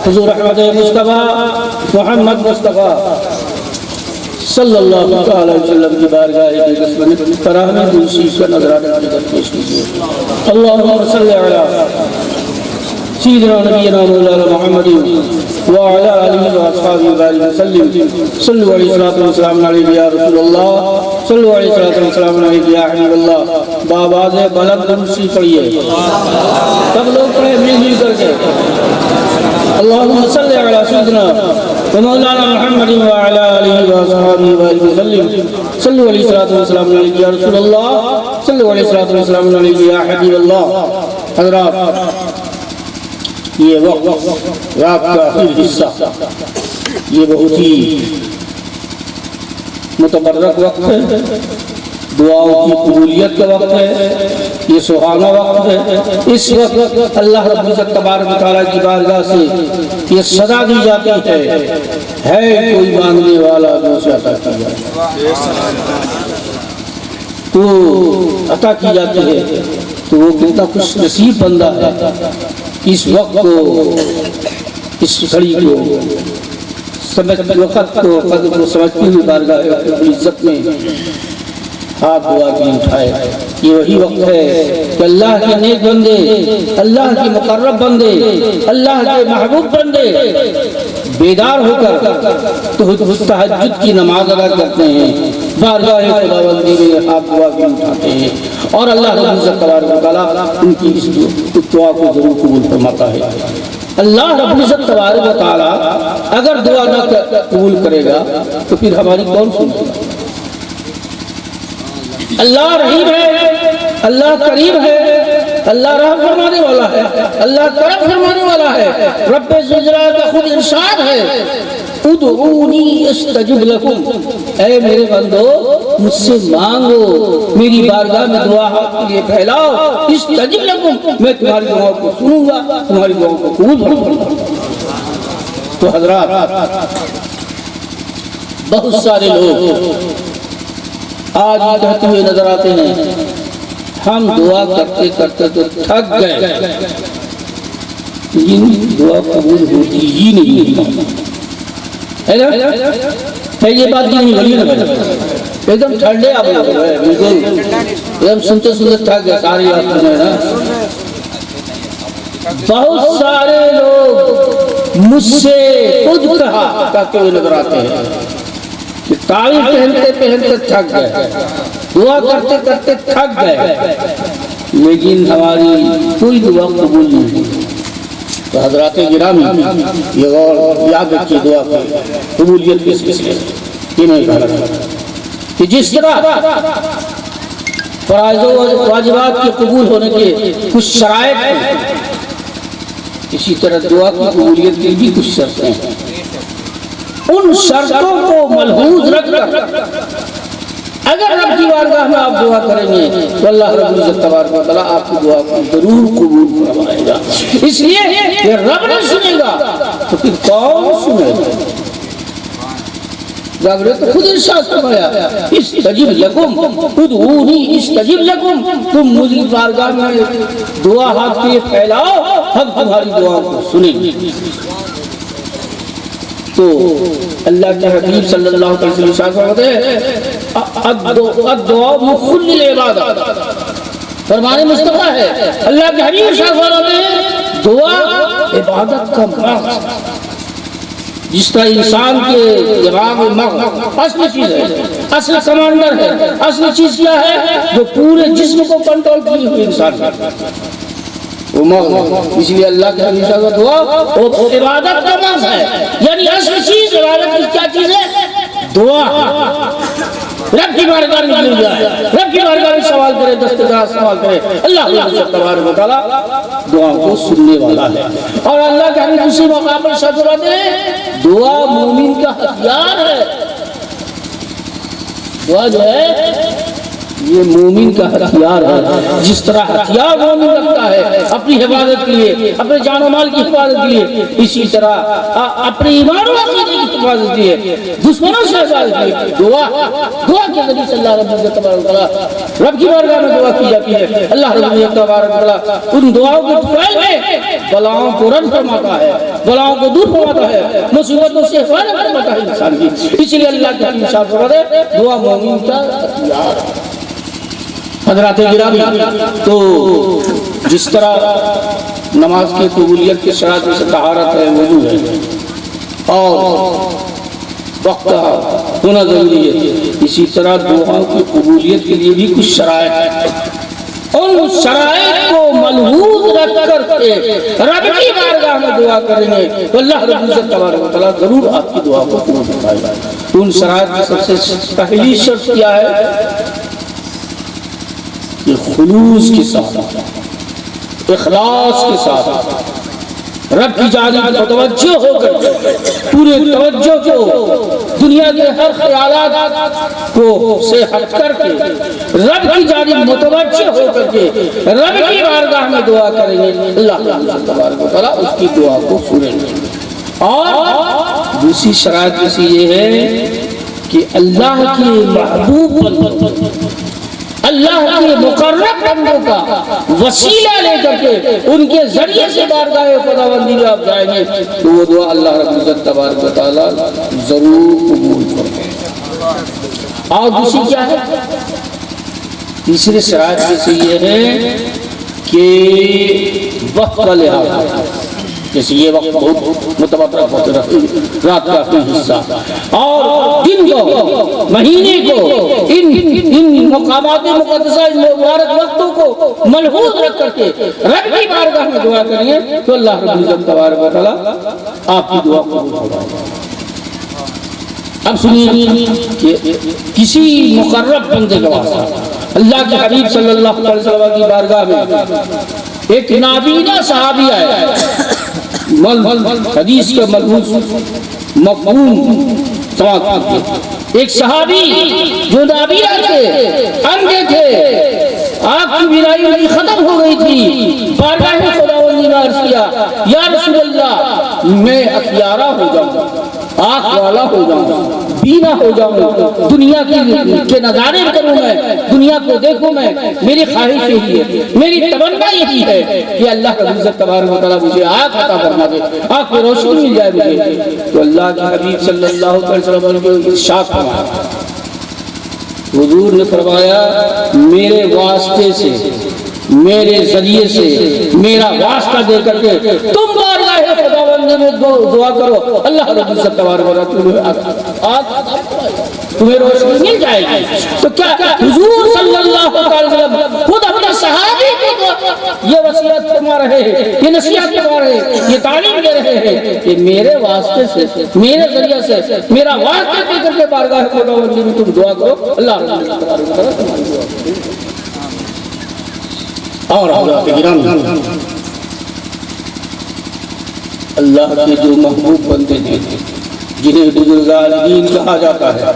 حضور احمد مصطفیٰ محمد مصطفیٰ صلی اللہ علیہ وسلم کی بارگاہ اقدس میں فراہمی دوسری کا نظرانہ پیش کیجیے۔ اللہم صلی علی سیدنا نبینا مولانا محمد وعلی آلہ واصحابہ وسلم۔ صلو علیہ السلام علیہ یا رسول اللہ، صلو علیہ السلام علیہ یا حبیب اللہ۔ بآواز بلند دوسری پڑھیے، سب لوگ پڑھیں مل مل کر کے۔ اللہم صلی علی سیدنا مولانا محمد وعلی آلہ واصحابہ وسلم۔ صلو علیہ السلام علیہ یا رسول اللہ، صلو علیہ السلام علیہ یا حبیب اللہ۔ حضرات، یہ وقت رات کا آخری حصہ، یہ بہت ہی متبرک وقت ہے، دعاؤں کی قبولیت کا وقت ہے، یہ سہانا وقت ہے۔ اس وقت اللہ رب العزت تبارک و تعالیٰ کی بارگاہ سے یہ صدا دی جاتی ہے کوئی مانگنے والا جو اسے عطا کی جائے، تو عطا کی جاتی ہے، تو وہ کتنا خوش نصیب بندہ ہے اس وقت کو، اس گھڑی کو، وقت کو، قدر کو سمجھتی ہوئی بارگاہ رب العزت میں ہاتھ دعا کی اٹھائے۔ یہ وہی وقت ہے کہ اللہ کے نیک بندے، اللہ کے مقرب بندے، اللہ کے محبوب بندے بیدار ہو کر تہجد کی نماز ادا کرتے ہیں، بارگاہ خداوندی میں ہاتھ دعا کی اٹھاتے ہیں، اور اللہ رب العزت تبارک و تعالیٰ ان کی اس دعا کو ضرور قبول فرماتا ہے۔ اللہ رب العزت تبارک و تعالیٰ اگر دعا نہ قبول کرے گا تو پھر ہماری کون سنے گا؟ اللہ رحیم ہے، اللہ کریم ہے، اللہ رحم فرمانے والا ہے، اللہ کرم فرمانے والا ہے۔ رب ذوالجلال کا خود ارشاد ہے، ادعونی استجب لکم، اے میرے بندو مجھ سے مانگو، میری بارگاہ میں دعا کے لیے پھیلاؤ، استجب لکم، میں تمہاری دعاؤں کو سنوں گا، تمہاری دعاؤں کو قبول کروں گا۔ تو حضرات، بہت سارے لوگ آج یہ کہتے ہوئے نظر آتے ہیں ہم دعا کرتے کرتے تو تھک گئے، لیکن دعا قبول ہوتی ہی نہیں ہے نا؟ یہ بات کی نہیں بڑی نا، ایک دم ٹھنڈے آپ لوگ ہیں، بالکل ایک دم سنتے سنتے تھک گئے ساری بات سنے نا۔ بہت سارے لوگ مجھ سے خود کہتے ہوئے نظر آتے ہیں کہ تعویذ پہنتے پہنتے تھک گئے، دعا کرتے کرتے تھک گئے، لیکن ہماری کوئی دعا قبول نہیں ہوئی۔ تو حضرات گرامی، یہ غور یاد رکھیے، دعا کی قبولیت کس کس لیے یہ نہیں کہا کہ جس طرح فرائض و واجبات کے قبول ہونے کے کچھ شرائط ہیں، اسی طرح دعا کی قبولیت کی بھی کچھ شرطیں ہیں۔ ان شرطوں کو ملحوظ رکھ کر اگر رب کی بارگاہ میں آپ دعا کریں گے تو اللہ رب العزت تبارک و تعالیٰ آپ کی دعا کو ضرور قبول فرمائے گا۔ اس لیے کہ رب نہیں سنے گا تو پھر کون سنے گا؟ رب نے تو خود ارشاد فرمایا، استجب لکم ادعونی استجب لکم، تم مجھے بارگاہ میں دعا ہاتھ کے پھیلاؤ، ہم تمہاری دعا کو سنیں گے۔ تو اللہ کے حبیب صلی اللہ علیہ وسلم فرماتے ہیں الدعاء مخ للعبادہ، فرمان مصطفیٰ ہے، اللہ کے حبیب فرماتے ہیں دعا عبادت کا مغز، جس طرح انسان کے دماغ میں مغز اصل چیز ہے، اصل کمانڈر ہے، اصل چیز کیا ہے جو پورے جسم کو کنٹرول کی ہوئی انسان کرتا ہے، وہ مغز۔ اس لیے اللہ کے حبیب کا دعا وہ عبادت کا مغز ہے، یعنی اصل چیز عبادت کی کیا چیز ہے؟ دعا۔ رب کی بارگاہ میں مل جائے، رب کی بارگاہ میں سوال کرے، دستگاہ سوال کرے، اللہ تبارک و تعالیٰ دعا کو سننے والا ہے۔ اور اللہ کے حبیب اسی موقع پر ارشاد فرماتے ہیں دعا مومن کا ہتھیار ہے، دعا جو ہے یہ مومن کا ہتھیار ہے. جس طرح ہتھیار مومن رکھتا ہے اپنی حفاظت کے لیے، اپنے جان و مال کی حفاظت کے لیے، اسی طرح اپنے ایمان و عقیدے کی حفاظت کے لیے، دشمنوں سے حفاظت کے لیے دعا کے ذریعے سے اللہ رب العزت تبارک و تعالی رب کی بارگاہ میں دعا کی جاتی ہے. اللہ رب العزت تبارک و تعالی ان دعاؤں کے فعل میں بلاؤں کو رد فرماتا ہے، بلاؤں کو دور فرماتا ہے، مصیبتوں سے حفاظت فرماتا ہے انسان کی. اس لیے اللہ کے حبیب صاحب فرماتے ہیں دعا مومن کا ہتھیار ہے. حضرات گرامی، تو جس طرح نماز کی قبولیت کے شرائط میں سے طہارت ہے، وضو ہے اور وقت ہونا ضروری ہے، اسی طرح دعاؤں کی قبولیت کے لیے بھی کچھ شرائط ہیں. ان شرائط کو ملحوظ رکھ کر کے رب کی بارگاہ میں دعا کریں گے تو اللہ رب العزت تبارک و تعالیٰ ضرور آپ کی دعا کو قبول فرمائے گا. ان شرائط کی سب سے پہلی شرط کیا ہے کہ خلوص کے ساتھ، اخلاص کے ساتھ رب کی جانب متوجہ ہو کر پورے توجہ کو دنیا کے ہر خیالات کو سے ہٹ کر کے رب کی جانب متوجہ ہو کر کے رب کی بارگاہ میں دعا کریں گے. اللہ تبارک و تعالیٰ اس کی دعا کو سنیں گے. اور دوسری شرائط اسی یہ ہے کہ اللہ کے محبوب بندوں، اللہ کے مقرب بندوں کا وسیلہ لے کر کے ان کے ذریعے سے بارگاہ خداوندی میں آپ جائیں گے تو وہ دعا اللہ رب العزت تبارک و تعالیٰ ضرور قبول فرمائے گا. اور دوسری کیا ہے؟ تیسرے شرائط میں سے یہ ہے کہ وقت کا لحاظ، جیسے یہ وقت بہت متواتر ہوتے رات کا کوئی حصہ اور دن کو، مہینے کو، ان مقامات مقدسہ، ان مبارک وقتوں کو ملحوظ رکھ کر کے رب کی بارگاہ میں دعا کریں گے تو اللہ رب العزت تبارک و تعالیٰ آپ کی دعا قبول فرمائے گا. اب سنیے کہ کسی مقرب بندے کا واسطہ اللہ کے حبیب صلی اللہ علیہ وسلم کی بارگاہ میں ایک نابینا صحابی آیا. حدیث کا ملحوظ مفہوم سماعت کیجیے. ایک صحابی جو نابینا تھے، اندھے تھے، آنکھ کی بینائی ان کی ختم ہو گئی تھی، بارگاہ خداوندی میں عرض کیا یا رسول اللہ میں اختیارہ ہو جاؤں، آنکھ والا ہو جاؤں، بینا ہو جاؤں، دنیا کے نظارے کروں، میں دنیا کو دیکھوں، میں میری خواہش یہی ہے، میری تمنا یہی ہے کہ اللہ رب العزت تبارک و تعالیٰ مجھے آنکھ عطا فرما دے، آنکھ میں روشنی مل جائے مجھے. تو اللہ کے حبیب صلی اللہ علیہ وسلم کو ارشاد فرمایا، حضور نے فرمایا میرے واسطے سے، میرے ذریعے سے، میرا واسطہ دے کر کے تم بارگاہ خداوندی میں دعا کرو، اللہ رب العزت تبارک و تعالیٰ تمہیں روشنی مل جائے گی. تو کیا حضور صلی اللہ علیہ وسلم خود اپنے صحابی کو یہ وصیت فرما رہے ہیں، یہ نصیحت فرما رہے ہیں، یہ تعلیم دے رہے ہیں کہ میرے واسطے سے، میرے ذریعے سے، میرا واسطہ دے کر کے بارگاہ خداوندی میں تم دعا کرو، اللہ رب العزت تبارک و تعالیٰ تمہاری دعا کرے. اور حضرات گرامی، اللہ کے جو محبوب بندے ہیں جنہیں بزرگان دین کہا جاتا ہے،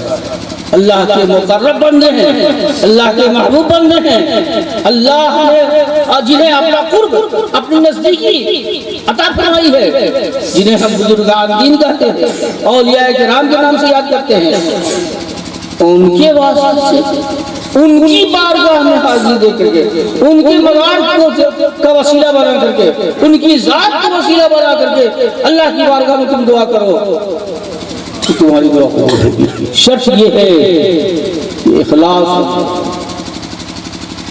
اللہ کے مقرب بندے ہیں، اللہ کے محبوب بندے ہیں، اللہ نے جنہیں اپنا قرب، اپنی نزدیکی عطا فرمائی ہے، جنہیں ہم بزرگان دین کہتے ہیں، اولیاء کرام کے نام سے یاد کرتے ہیں، ان کے واسطے سے، ان کی بارگاہ میں حاضری دے کر کے، ان کی مزار کا وسیلہ بنا کر کے، ان کی ذات کا وسیلہ بنا کر کے اللہ کی بارگاہ میں تم دعا کرو تو تمہاری دعا قبول ہوگی. شرط یہ ہے کہ اخلاص،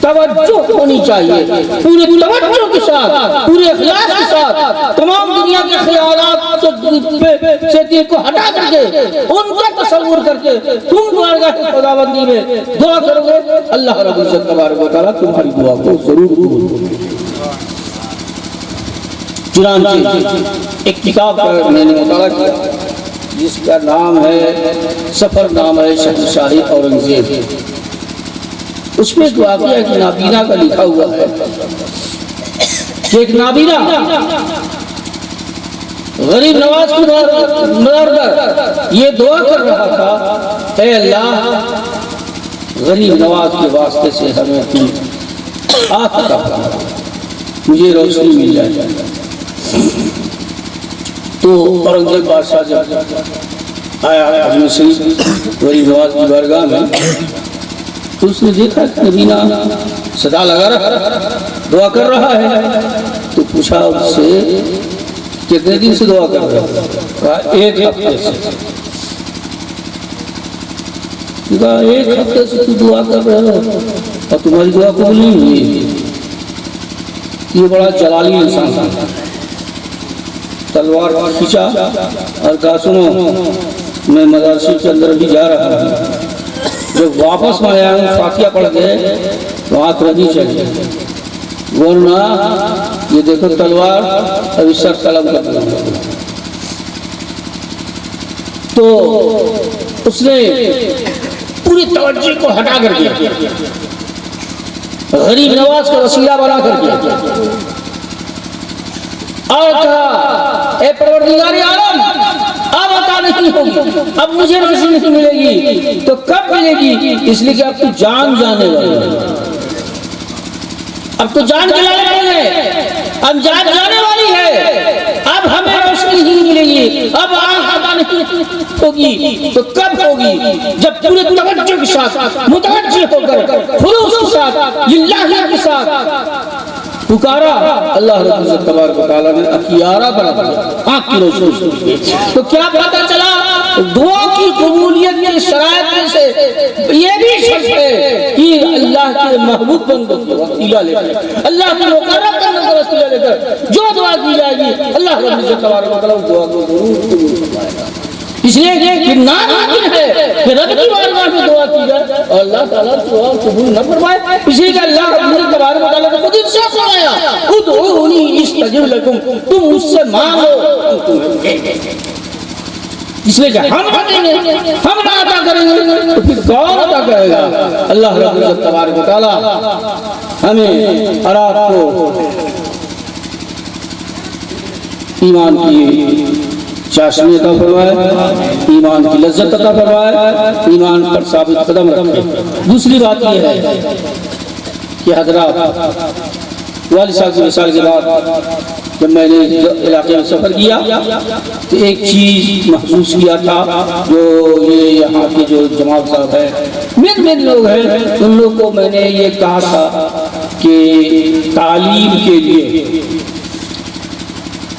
توجہ ہونی چاہیے، پورے توجہ کے ساتھ، پورے اخلاص کے ساتھ، تمام دنیا کے خیالات سے دل کو ہٹا کر کے ان کا تصور کر کے تم بارگاہ خداوندی میں دعا کرو گے، اللہ رب العزت تبارک و تعالیٰ تمہاری دعا کو ضرور قبول کرے گا. چنانچہ ایک کتاب کا میں نے مطالعہ کیا جس کا نام ہے سفر نامہ شہنشاہ اورنگزیب. اس میں ایک واقعہ ایک نابینا کا لکھا ہوا ہے کہ ایک نابینا غریب نواز کی مدار پر یہ دعا کر رہا تھا، اے اللہ غریب نواز کے واسطے سے ہمیں اپنی آنکھ عطا فرما، مجھے روشنی مل جائے۔ تو اورنگزیب بادشاہ جب آیا اجمیر شریف غریب نواز کی بارگاہ میں، تو اس نے دیکھا کہ نبینہ صدا لگا رہا دعا کر رہا ہے، تو پوچھا اس سے کتنے دن سے دعا کر رہا ہے؟ کہا ایک ہفتے سے۔ کہا ایک ہفتے سے تو دعا کر رہے ہو اور تمہاری دعا قبول نہیں ہوئی؟ یہ بڑا جلالی انسان تھا، تلوار کھینچا اور کہا سنو میں مدرسے کے اندر بھی جا رہا ہوں، جب واپس میں آیا ہوں فاتحہ پڑھ کے تو آنکھ نہیں چاہیے، ورنہ یہ دیکھو تلوار ابھی سر قلم کر دیا۔ تو اس نے پوری توجہ کو ہٹا کر دیا، غریب نواز کا وسیلہ بنا کر دیا اور کہا اے پروردگار عالم اب عطا نہیں ہوگی، اب مجھے روشنی نہیں ملے گی تو کب ملے گی؟ اس لیے کہ اب تو جان جانے والی ہے، اب تو جان جانے والی ہے، اب جان جانے والی ہے، اب ہمیں روشنی نہیں ملے گی، اب آنکھ عطا نہیں ہوگی تو کب ہوگی؟ جب پورے توجہ کے ساتھ متوجہ ہو کر خلوص کے ساتھ للہ کے ساتھ پکارا، اللہ رب العزت تبارک و تعالیٰ نے اخیارہ بنا دیا، آنکھ کی روشنی۔ تو کیا پتہ چلا؟ دعا کی قبولیت کی شرائط میں سے یہ بھی شرط ہے کہ اللہ کے محبوب بندوں کو وسیلہ لے کر، اللہ کے مقرب بندوں کو وسیلہ لے کر جو دعا کی جائے گی اللہ رب العزت تبارک و تعالیٰ اس دعا کو ضرور قبول فرمائے گا۔ اس لیے کہ ناممکن ہے کہ رب کی بارگاہ میں دعا کی جائے اور اللہ تعالیٰ دعا قبول نہ فرمائے، اس لیے کہ اللہ رب العزت تبارک و تعالیٰ نے خود ارشاد فرمایا ادعونی استجب لکم، تم مجھ سے مانگو ہم تمہیں دیں گے۔ اس لیے کہ ہم نہ دیں گے، ہم نہ عطا کریں گے تو پھر کون عطا کرے گا؟ اللہ رب العزت تبارک و تعالیٰ ہمیں اور آپ کو ایمان کی چاشنی عطا فرمائے، ایمان کی لذت عطا فرمائے، ایمان پر ثابت قدم رکھے۔ دوسری بات یہ ہے کہ حضرات والد صاحب کی مثال کے بعد جب میں نے علاقے میں سفر کیا تو ایک چیز محسوس کیا تھا، جو یہ یہاں کے جو جماعت صاحب ہیں مین لوگ ہیں، ان لوگ کو میں نے یہ کہا تھا کہ تعلیم کے لیے،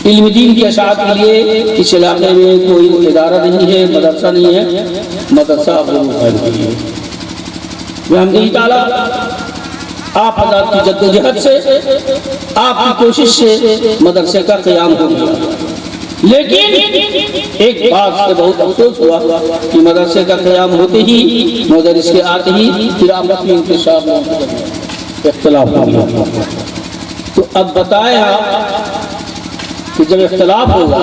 علم دین کی اشاعت کے لیے اس علاقے میں کوئی ادارہ نہیں ہے، مدرسہ نہیں ہے، مدرسہ ضرور ہے کے لیے۔ بحمدہ تعالیٰ آپ حضرات کی جد و جہد سے، آپ کی کوشش سے مدرسے کا قیام ہو گیا، لیکن ایک بات سے بہت افسوس ہوا کہ مدرسے کا قیام ہوتے ہی مدرس کے آتے ہی پھر آپس میں انتشار میں اختلاف ہو گیا۔ تو اب بتائیں آپ کہ جب اختلاف ہوگا،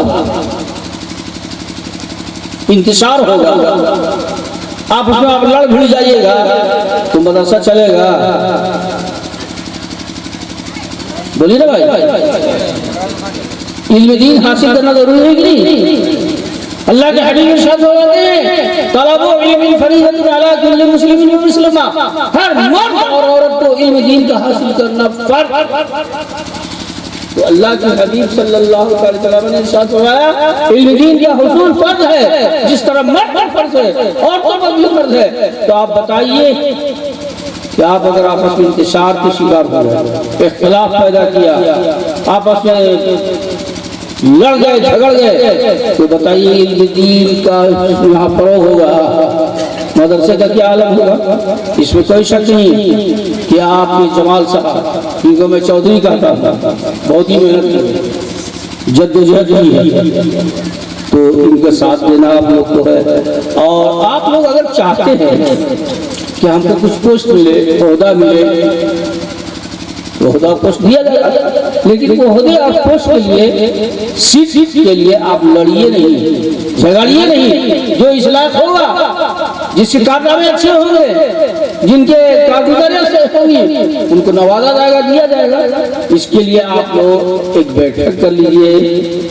انتشار ہوگا، آپ اس میں آپ لڑ بھڑ جائیے گا تو مدرسہ چلے گا؟ بولیے نا بھائی، علم دین حاصل کرنا ضروری ہے کہ نہیں؟ اللہ کے حبیب ارشاد فرماتے ہیں طلب علم فریضۃ علی کل مسلم و مسلمہ، ہر مرد اور عورت کو علم دین کا حاصل کرنا فرض۔ تو اللہ کے حبیب صلی اللہ علیہ وسلم نے ارشاد فرمایا علم دین کا حصول فرض ہے، جس طرح مرد پر فرض ہے عورتوں پر بھی فرض ہے۔ تو آپ بتائیے کہ آپ اگر آپس میں انتشار کے شکار ہو گئے، اختلاف پیدا کیا، آپس میں لڑ گئے جھگڑ گئے، تو بتائیے علم دین کا یہاں فروغ ہوگا، مدرسے کا کیا عالم ہوگا؟ اس میں کوئی شک نہیں کہ آپ کے جمال صاحب، ان کو میں چودھری کہتا ہوں، بہت ہی محنت کی جد و جہد کی ہے، تو ان کے ساتھ دینا آپ لوگ کو ہے۔ اور آپ لوگ اگر چاہتے ہیں کہ ہم کو کچھ پوسٹ ملے، عہدہ ملے، تو عہدہ پوسٹ دیا جائے گا، لیکن وہ عہدے اور پوسٹ کے لیے، سیٹ کے لیے آپ لڑیے نہیں، جھگڑیے نہیں، جو اصلاح ہوگا جس کے کارنامے اچھے ہوں گے، جن کے کارگزاریاں سے ہوں گی، ان کو نوازا جائے گا، دیا جائے گا۔ اس کے لیے آپ لوگ ایک بیٹھک کر لیجئے،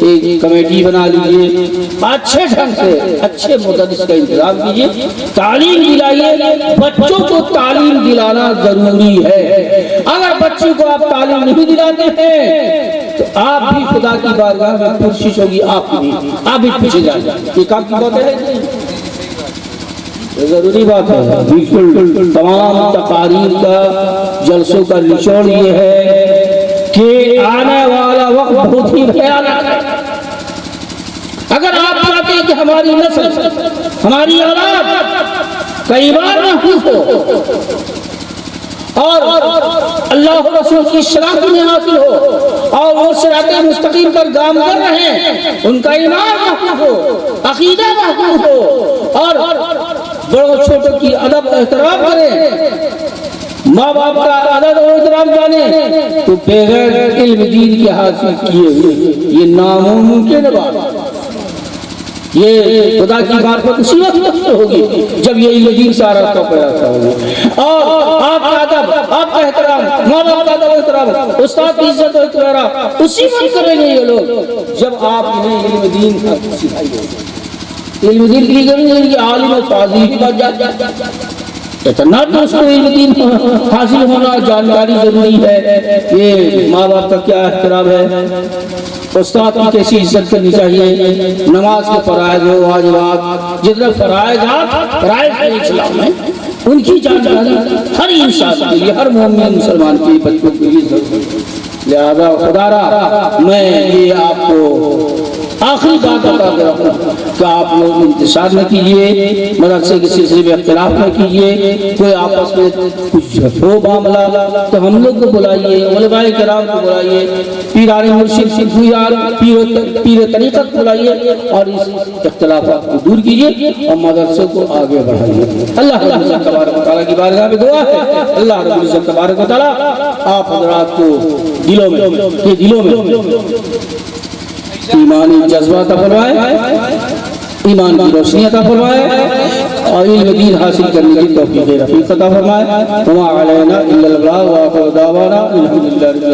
ایک کمیٹی بنا لیجئے، اچھے ڈھنگ سے اچھے مدرس کا انتظام کیجئے، تعلیم دلائیے۔ بچوں کو تعلیم دلانا ضروری ہے۔ اگر بچوں کو آپ تعلیم نہیں دلاتے ہیں تو آپ بھی خدا کی بارگاہ میں پرسش ہوگی، آپ بھی پیچھے جائیں۔ یہ کام کی بات ہے، ضروری بات ہے۔ بالکل تمام تقاریر کا، جلسوں کا نچوڑ یہ ہے کہ آنے والا وقت بہت ہی بھیانک ہے۔ اگر آپ چاہتے ہیں کہ ہماری نسل، ہماری اولاد کا ایمان محفوظ ہو اور اللہ و رسول کی شناخت میں حاصل ہو اور وہ صراط مستقیم پر گامزن رہیں، ان کا ایمان محفوظ ہو، عقیدہ محفوظ ہو اور بڑوں چھوٹوں کی ادب احترام کریں، ماں باپ کا ادب و احترام جانیں، تو بغیر علم دین کے حاصل کیے ہوئے یہ ناممکن بات، یہ خدا کی بات پر اسی وقت ہوگی جب یہ علم دین سے راستہ پیدا ہوگا۔ اور آپ کا ادب، آپ کا احترام، ماں باپ کا ادب و احترام، استاد کی عزت و احترام اسی وقت کریں گے یہ لوگ جب آپ انہیں علم دین کا سکھائیے گے۔ علم دین کی ضروری ہے کہ عالم و فاضل کی بات جائے، اتنا تو اس کو علم دین حاصل ہونا، جانکاری ضروری ہے کہ ماں باپ کا کیا احترام ہے، استاد کی کیسی عزت کرنی چاہیے، نماز کے فرائض و واجبات، جتنے فرائض ہیں اسلام میں ان کی جانکاری ہر انسان کے لیے، ہر مومن مسلمان کے بچوں کے لیے ضروری ہے۔ لہذا خدا را میں یہ آپ کو آخری بات بتا دے رہا ہوں کہ آپ لوگ انتشار نہ کیجئے، مدرسے کے سلسلے میں اختلاف نہ کیجئے، کوئی آپس میں کچھ ہو معاملہ تو ہم لوگ کو بلائیے، علماء کرام کو بلائیے، پیران مرشد، پیر طریقت کو بلائیے اور اس اختلافات کو دور کیجئے اور مدرسے کو آگے بڑھائیے۔ اللہ رب العزت تبارک و تعالیٰ کی بارگاہ میں دعا ہے، اللہ رب العزت تبارک و تعالیٰ آپ حضرات کو دلوں میں ایمانی جذبہ عطا فرمائے، ایمان کی روشنی عطا فرمائے اور علم دین حاصل کرنے کی توفیق رفیق عطا فرمائے۔ وما علینا الا البلاغ وآخر دعوانا الحمدللہ۔